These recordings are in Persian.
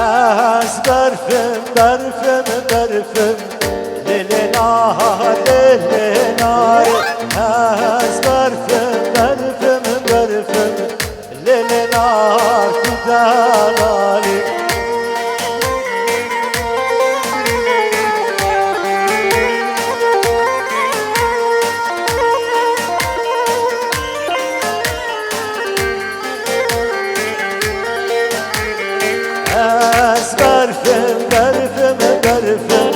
از برفم برفم برفم لیل نهار لیل نهار از برفم برفم برفم لیل نهار تو دلالی از برفم برفم برفم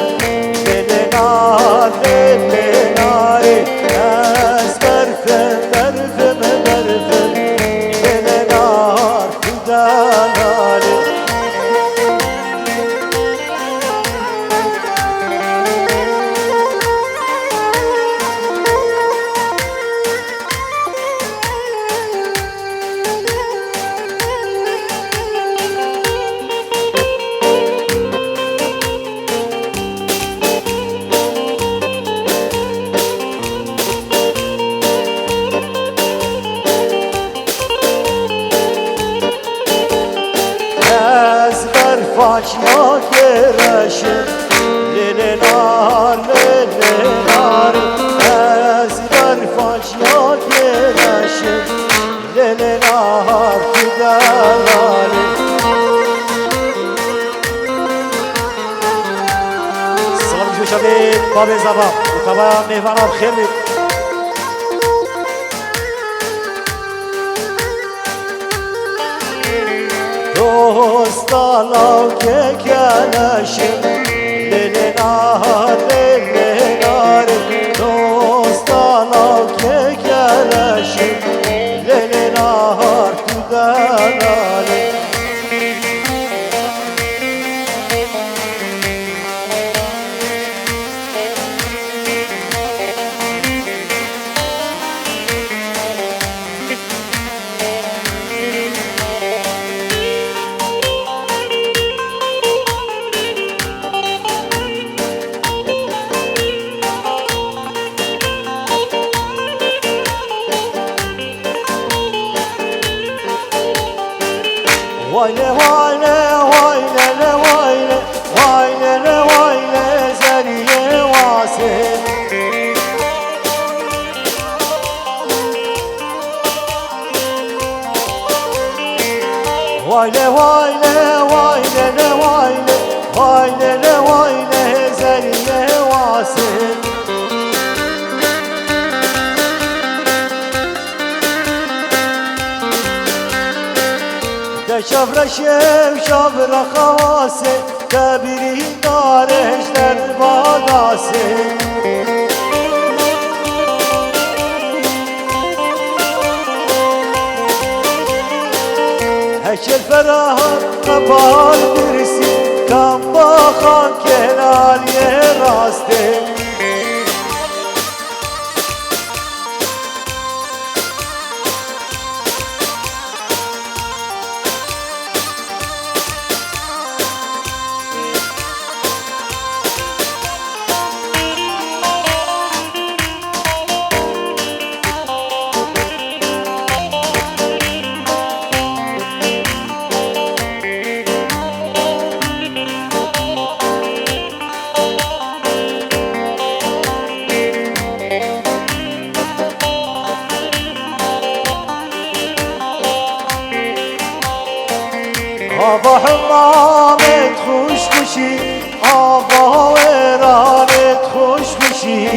لیل نهار لیل نهار از برفم برفم برفم لیل نهار تو دلالی فاچیا گرشم لیل نهار لیل نهار از بر فاچیا گرشم لیل نهار تو دلالی سلام جوش شدید باب زبان مطابق مهمانان خیلی دوستالا که کلشم لیل نهار لیل نهار دوستالا که کلشم لیل نهار تو دلالی وایله وایله وایله وایله وایله وایله زریه واسه وایله وایله وایله وایله وایله وایله زریه واسه شفرشم شفر خواسه کبیری دارش در باداسه هشل فراهم قبال برسی کم با خان کنالی راسته آبا حمامت خوش بشی آبا ایرانت خوش بشی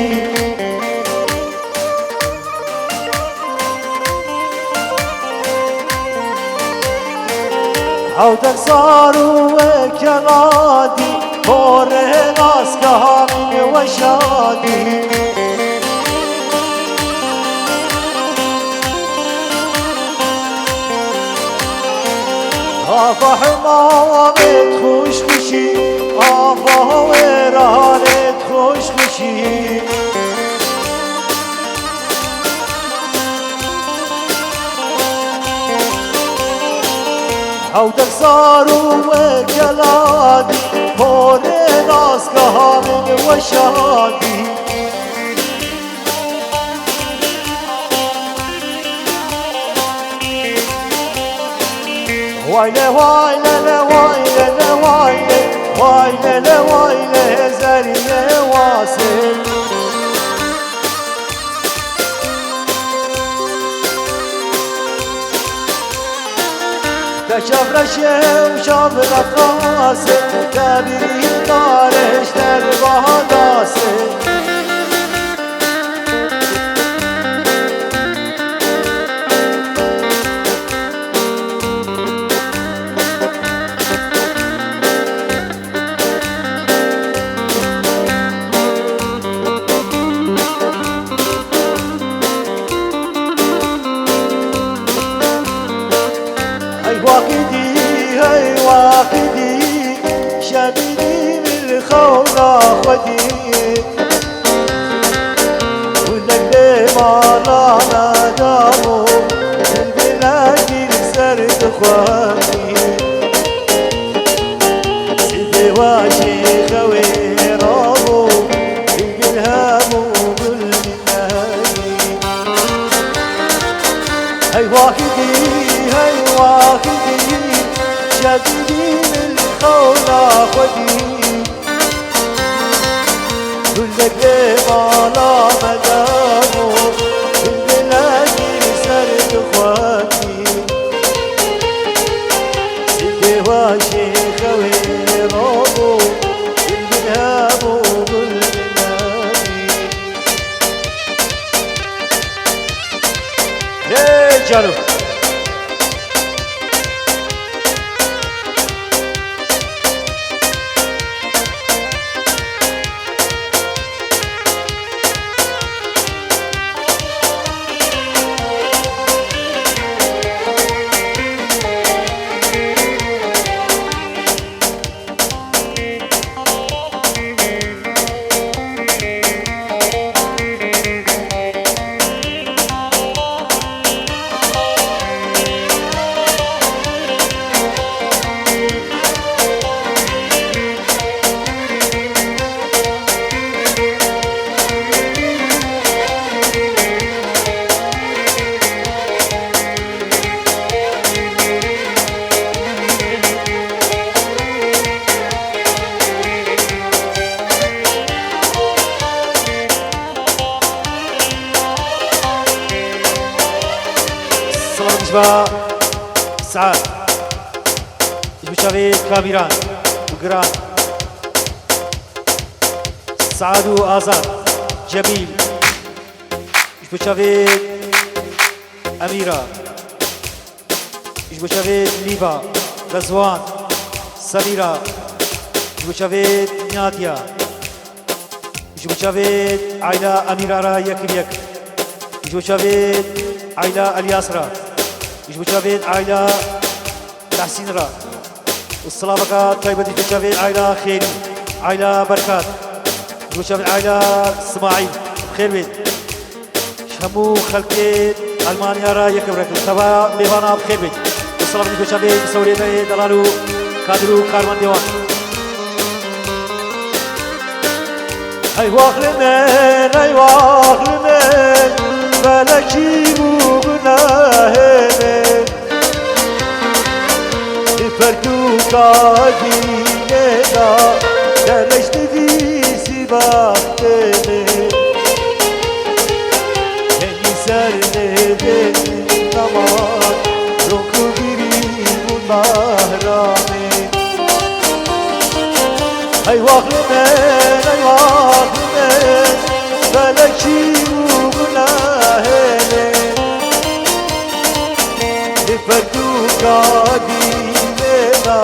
عودك صاروا كنادي فور ناس كامل وشادي آبا حمامت خوش بشی آبا ایرانت خوش بشی عودك صاروا كلادي فور ناس كامل وشادي ويلي ويلي ويلي ويلي ويلي ويلي زري واصل كشف رشه وشاف رقاصه كبير دارش در بهاداسه هاي واقدي شبيني من خوضة خدي ولك ما لا ندامو البلاد سرد خواني سيدي واشي خوي رابو بالهام وبالمنهاي هاي واقدي هاي واقدي شديدي من الخولة خدي كلك ما لا مدامو بالبلاد سرد اخواتي سيدي واشي خوي رابو بالبلهام وبالمنامي ليه جارو بالنسبة سعاد بشافي كاميران وقران سعاد وآزاد جميل بشافي أميرة بشافي ليبا رزوان سميرة بشافي نادية بشافي عائلة أميرة را يكبيك بشافي عائلة الياسرة بشافي عائلة تحسين را والصلاة طيبة بشافي عائلة خيري عائلة بركات بشافي عائلة اسماعيل خير بيت شمو خلقي ألمانيا را يكبرك تبا بيوانا بخير بيت والصلاة بشافي سوريا دلالو كادرو كارمان ديوان هاي واخلمن هاي واخلمن فلكي مو گناهمن فردو کادینه دا درشت دیسی باختمن هنی سر نده نمان رونکو گیری بون بهرامن هاي واخلمن هاي واخلمن فلكي مو گناهمن فردو کادینه دا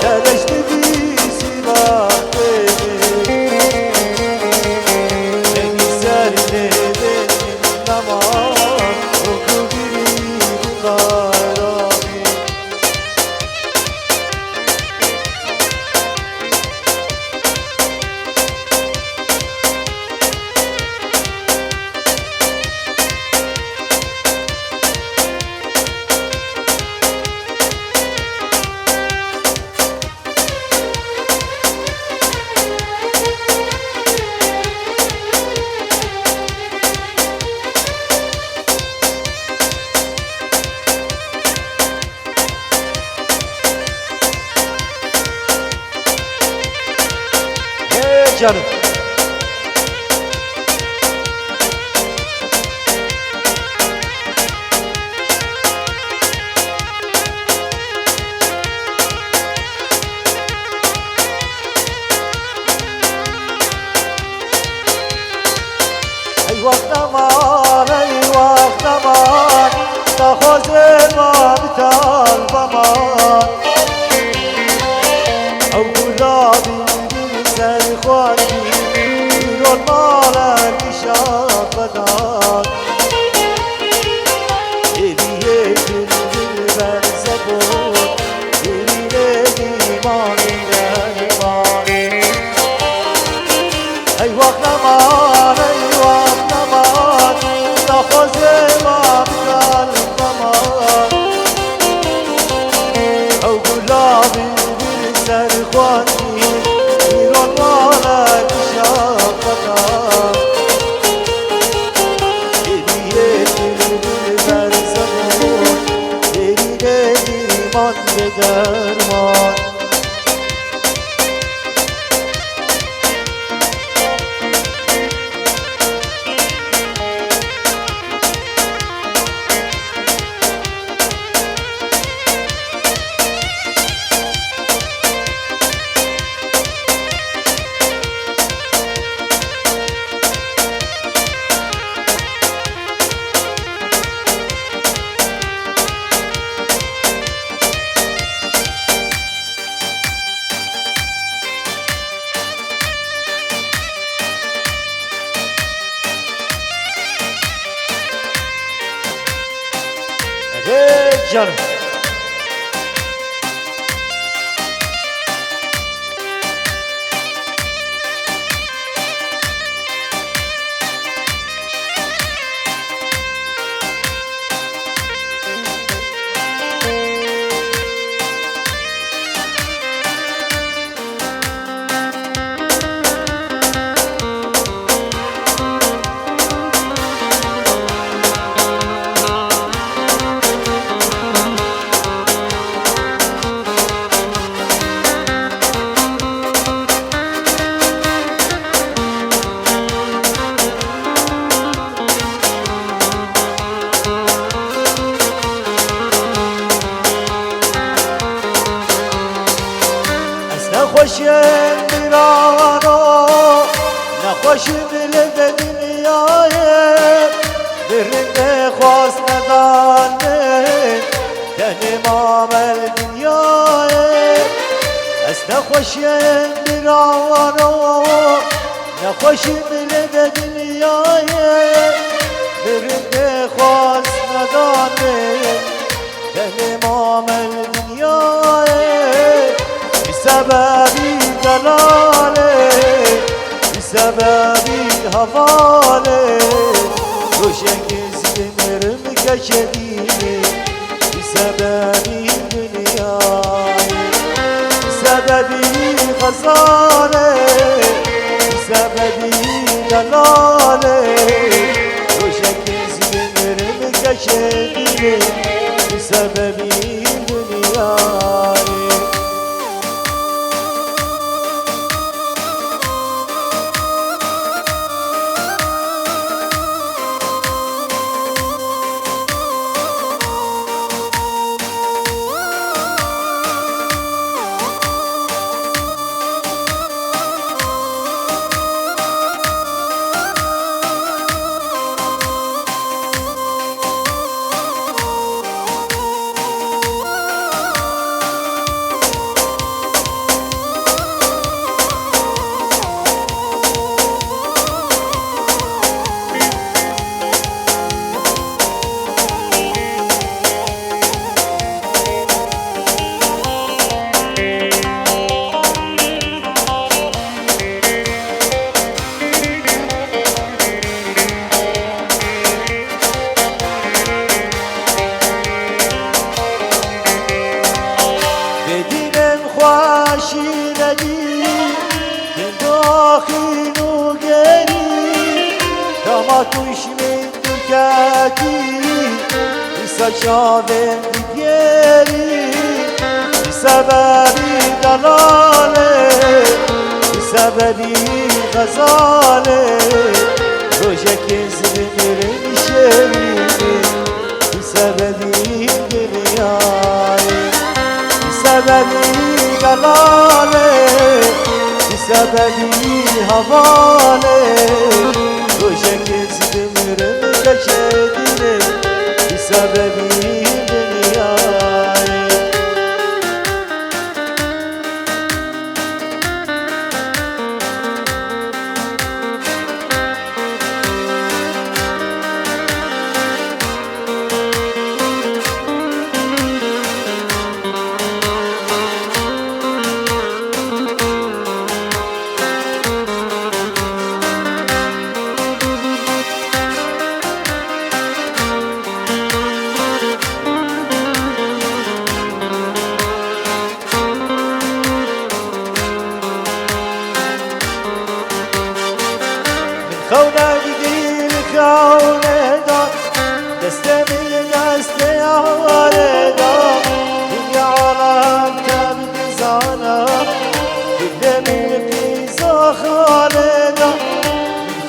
درشت دیسی باختمن هنی سر نده نمان رونکو گیری بون بهرامن جانم ای وقت امان ای وقت امان نخواست ما بتال بمان او گلابی سر خوانی ایران مالک شاد بدان ایلیه دل بر زبون ایلیه دیمان درمان ای وقت امان ای وقت امان نخواست ما بتال بمان او گلابی سر خوانی ایران مالک شاد بدان ایلیه دل بر زبون ایلیه دیمان درمان جانم نخوشیم میرانو نخوشیم لب دنیای برنده خواست ندانه دن مامل دنیای از نخوشیم میرانو نخوشیم لب دنیای برنده خواست ندانه دن مامل دنیای بسببی دلاله بسببی havaله روشنگیز بمیرم کشیدی بسببی دنیای بسببی غزاله بسببی دلاله روشنگیز بمیرم کشیدی بسببی دنیای توش من دکتی ایسا شاوه دیگری بسببی دلاله بسببی غزاله روشك زمرن شبيني بسببي دنياي بسببي قلاله بسببي هواله روشك زمرن كشديني بسببي دنياي خونه دیدی خونه داد دسته می دسته یاره داد دنیا عالم کم بزانه دیده می پیزا خاله داد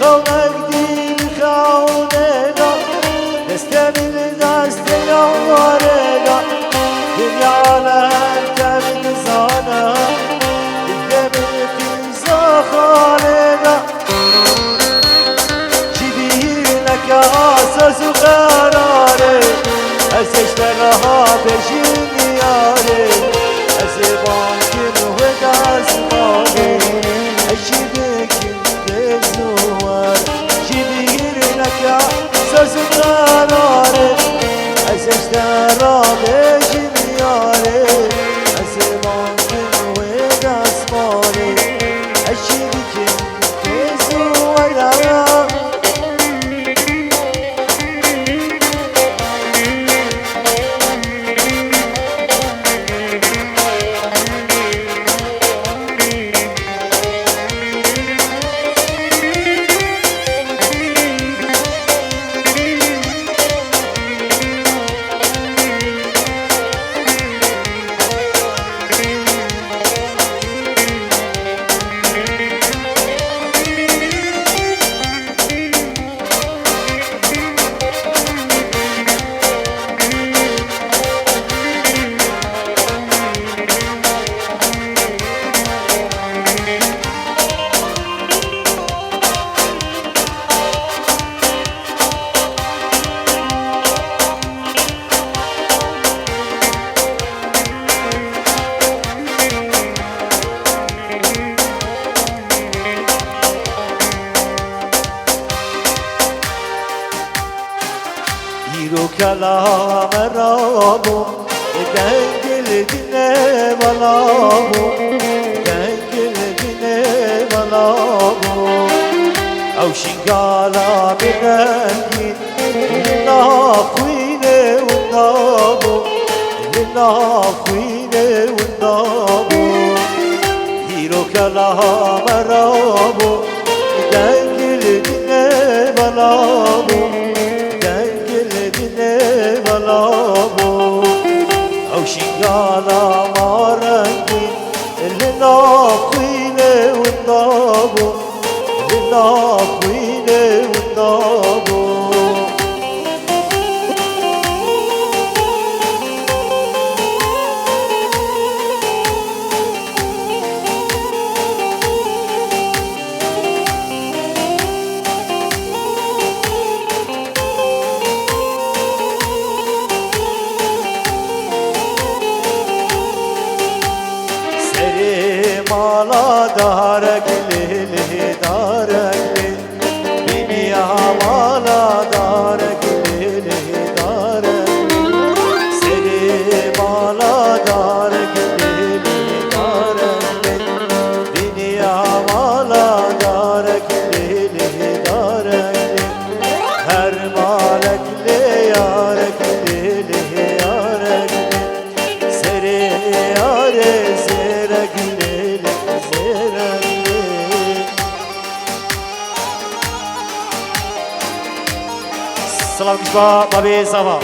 خونه دیدی خونه داد دسته می دسته یاره داد دنیا عالم کم بزانه دیده می پیزا خاله داد اساس و قراره از اشتراها بشین یاره از بانکن و دستمانه اشی بکن بزوار چی بگیر نکه اساس و قراره از اشترا بشین یاره از بانکن و دستمانه اشی بکن بزوار رو کلام رابو دنگل دینه ولابو دنگل دینه ولابو او شنگالا بننگی لنا خوینه و نابو لنا خوینه و نابو رو کلام رابو دنگل دینه ولابو بلابو او شنگالا مارنگی لنا خوینه و نابو لنا خوینه و نابو مالا دارک لیلی دارک بینی مالا دارک لیلی دارک سری مالا دارک لیلی دارک بینی مالا دارک لیلی دارک هر مالک لیارک لیلی یارک سری یاره زیرک سلام کشبا بابی زوا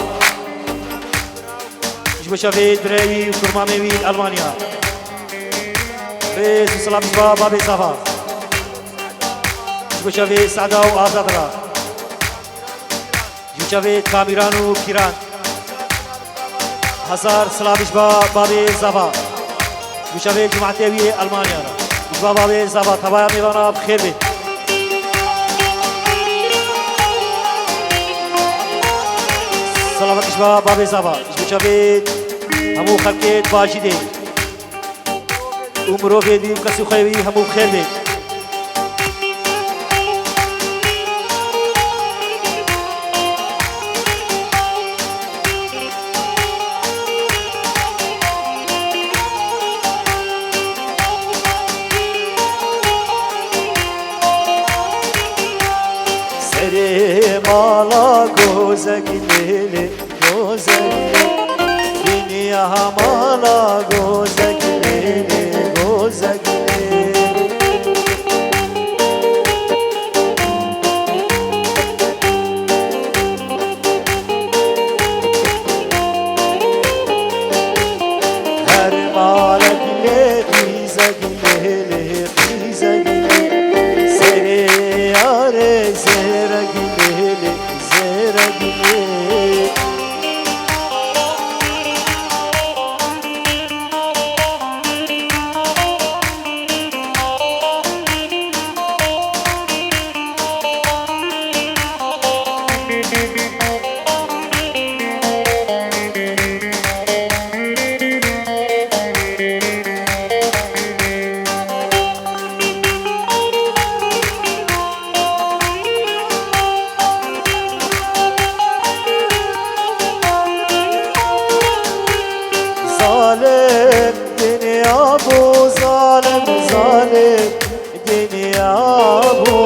کشبا شوید بروی و کرما میوید آلمانیا ریز و سلام کشبا بابی زوا بشوی سعدا و آزاد را بشوی کامیران و کیران هزار سلامش با بابی زبا بشوی جمعتیوی المانیا را با بابی زبا تبایا میوانا بخیر بید سلامتش با بابی زبا بشوی همو خلقیت باجی دی عمرو بیدی کسی خویوی همو بخیر بید Mala goza gilele goza dünya mala goza gilele goza her mala gile biza gilele biza gile sere yare zera gilele zera gile zalim dünya bu zalim zalim dünya bu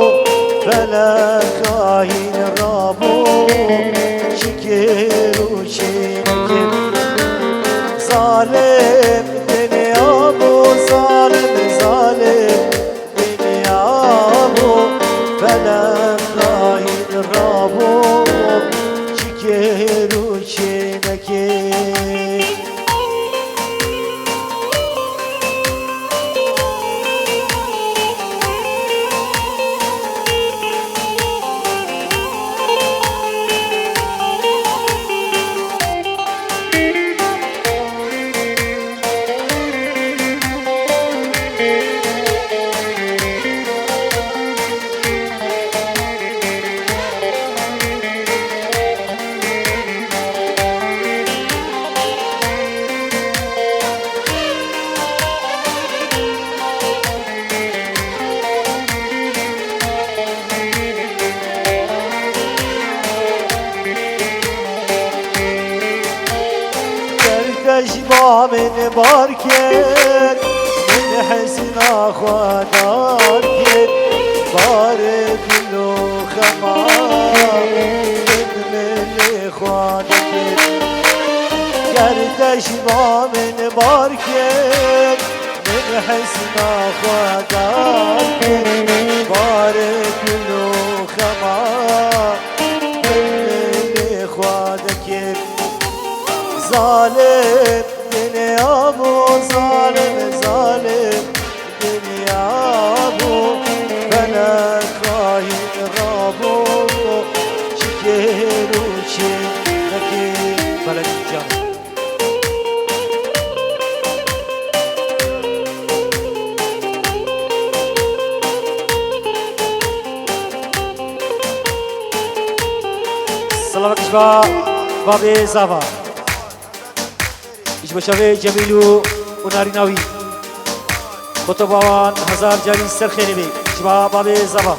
felek hain Rabu şikir uçinkim zalim dünya bu zalim zalim dünya bu felek hain Rabu şikir uçinkim تجمع من باركت من حسنا خداركت بارك له خمار من خداركت تجمع من باركت من حسنا خداركت بارك له خمار من خداركت zalim dünya bu zalim zalim dünya bu felek hain Rabu şikir uçindeki felek canım سلامتش با بابی زبا بشوی جمیلو و ناریناوی خطباوان هزار جاری سر خیلی بی شبا باب زبا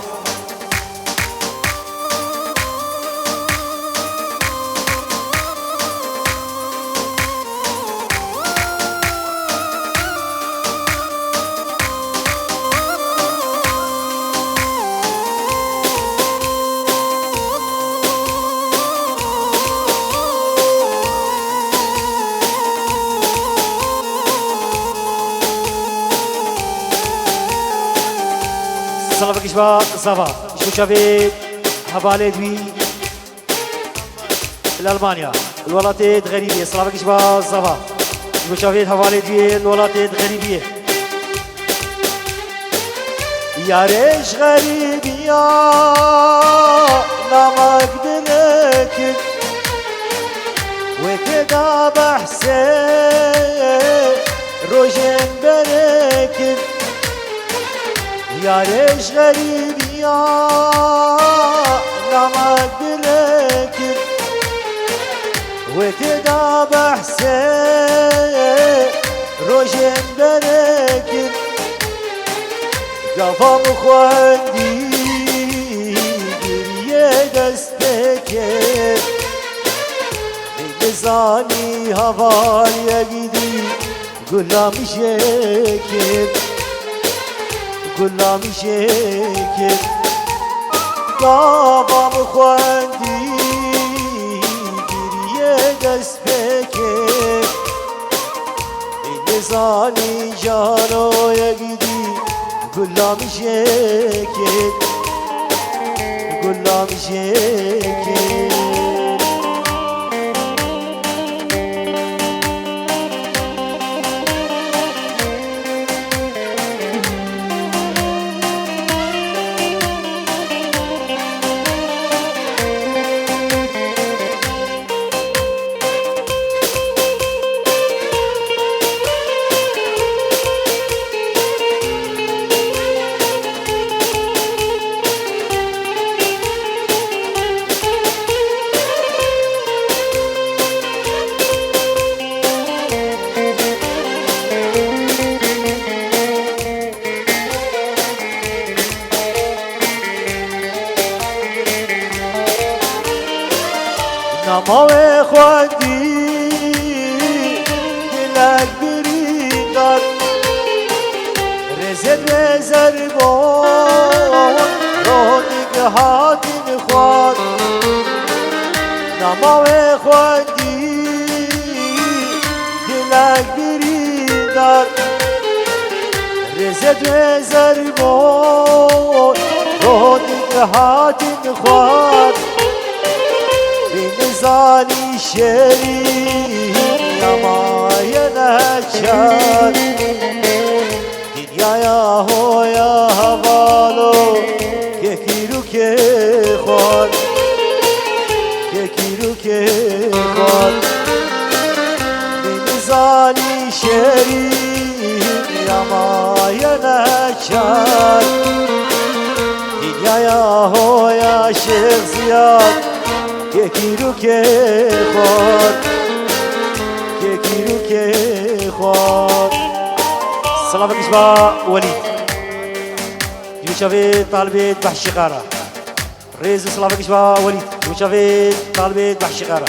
سلام کشبا زبا شوشاوي حواله دوي الألمانيا الولايات الغريبية سلام کشبا زبا شوشاوي حواله دوي الولايات الغريبية يارش غريب يا نمك دركت وكدا بحسين روجن بركت يارش غريب يا نمك دركت وكدا بحسين روجن بركت جافم خواندی گریه دستکت بزانی هوای گیدی گلامی شکت گلامی شکت جافم خواندی گریه دستکت بزانی جانوی گیدی گلامی شکت گلامی شکت نماوی خواندی دلک بریدن رزد رزر بان رو نگهاتین خواد نماوی خواندی دلک بریدن رزد رزر بان رو نگهاتین خواد بنزانی شری یمای نچار دنیایا هویا حوالو که کیرو که خود که کیرو که خود بنزانی شری یمای نچار دنیایا هویا شیخ زیاد یکی رو که خود یکی رو که خود سلام بکش با ولید جوشاوی طالبت بحشی قاره ریز سلام بکش با ولید جوشاوی طالبت بحشی قاره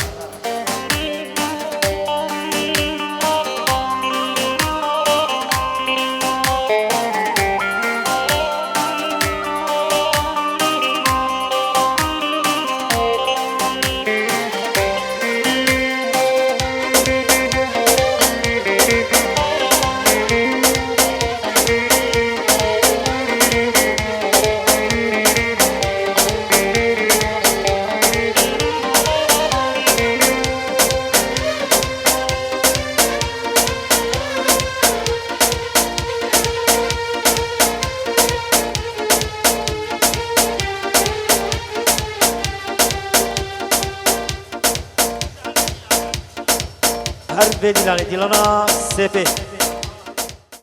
هر به دیلانه دیلانا سپه